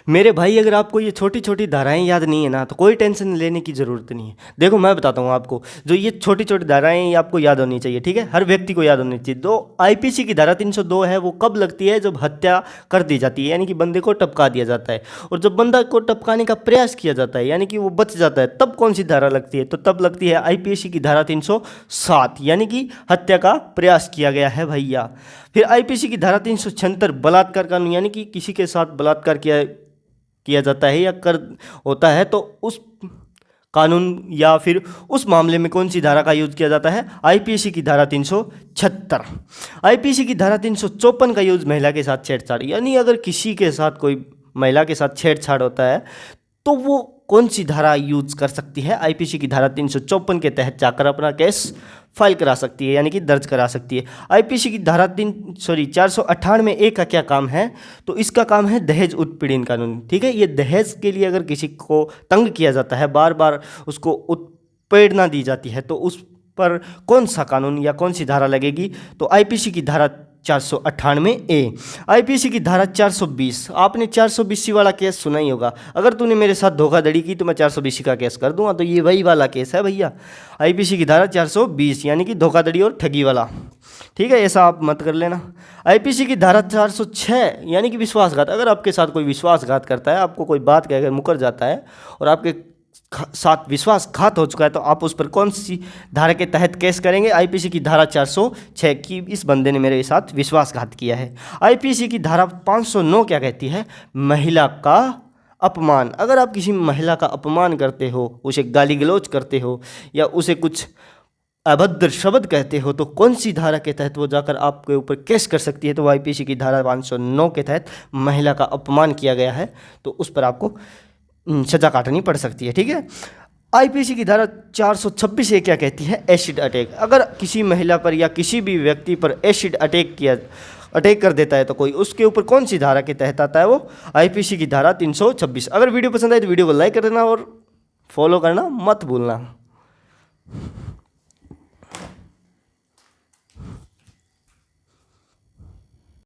मेरे भाई, अगर आपको ये छोटी छोटी धाराएं याद नहीं है ना, तो कोई टेंशन लेने की ज़रूरत नहीं है। देखो मैं बताता हूँ आपको, जो ये छोटी छोटी धाराएं ये आपको याद होनी चाहिए, ठीक है, हर व्यक्ति को याद होनी चाहिए। दो आईपीसी की धारा 302 है, वो कब लगती है? जब हत्या कर दी जाती है, यानी कि बंदे को टपका दिया जाता है। और जब बंदा को टपकाने का प्रयास किया जाता है, यानी कि वो बच जाता है, तब कौन सी धारा लगती है? तो तब लगती है आईपीसी की धारा 307, यानी कि हत्या का प्रयास किया गया है भैया। फिर आईपीसी की धारा 376 बलात्कार कानून, यानी कि किसी के साथ बलात्कार किया जाता है या कर होता है, तो उस कानून या फिर उस मामले में कौन सी धारा का यूज किया जाता है? आईपीसी की धारा 376। आईपीसी की धारा 354 का यूज महिला के साथ छेड़छाड़, यानी अगर किसी के साथ कोई महिला के साथ छेड़छाड़ होता है तो वो कौन सी धारा यूज कर सकती है? आईपीसी की धारा 354 के तहत जाकर अपना केस फाइल करा सकती है, यानी कि दर्ज करा सकती है। आईपीसी की धारा 498 ए का क्या काम है? तो इसका काम है दहेज उत्पीड़न कानून, ठीक है। ये दहेज के लिए अगर किसी को तंग किया जाता है, बार बार उसको उत्पीड़ना दी जाती है, तो उस पर कौन सा कानून या कौन सी धारा लगेगी? तो आईपीसी की धारा 498 ए। आईपीसी की धारा 420, आपने 420 वाला केस सुना ही होगा। अगर तूने मेरे साथ धोखाधड़ी की तो मैं 420 का केस कर दूंगा, तो ये वही वाला केस है भैया। आईपीसी की धारा 420, यानी कि धोखाधड़ी और ठगी वाला, ठीक है, ऐसा आप मत कर लेना। आईपीसी की धारा 406, यानी कि विश्वासघात। अगर आपके साथ कोई विश्वासघात करता है, आपको कोई बात कहकर मुकर जाता है और आपके साथ विश्वासघात हो चुका है, तो आप उस पर कौन सी धारा के तहत केस करेंगे? आईपीसी की धारा 406 की इस बंदे ने मेरे साथ विश्वासघात किया है। आईपीसी की धारा 509 क्या कहती है? महिला का अपमान। अगर आप किसी महिला का अपमान करते हो, उसे गाली गलौज करते हो या उसे कुछ अभद्र शब्द कहते हो, तो कौन सी धारा के तहत वो जाकर आपके ऊपर केस कर सकती है? तो आईपीसी की धारा 509 के तहत महिला का अपमान किया गया है, तो उस पर आपको सजा काटनी पड़ सकती है, ठीक है। आईपीसी की धारा 426 ये क्या कहती है? Acid attack. अगर किसी महिला पर या किसी भी व्यक्ति पर एसिड अटैक कर देता है, तो कोई उसके ऊपर कौन सी धारा के तहत आता है? वो आईपीसी की धारा 326। अगर वीडियो पसंद आए तो वीडियो को लाइक कर देना और फॉलो करना मत भूलना।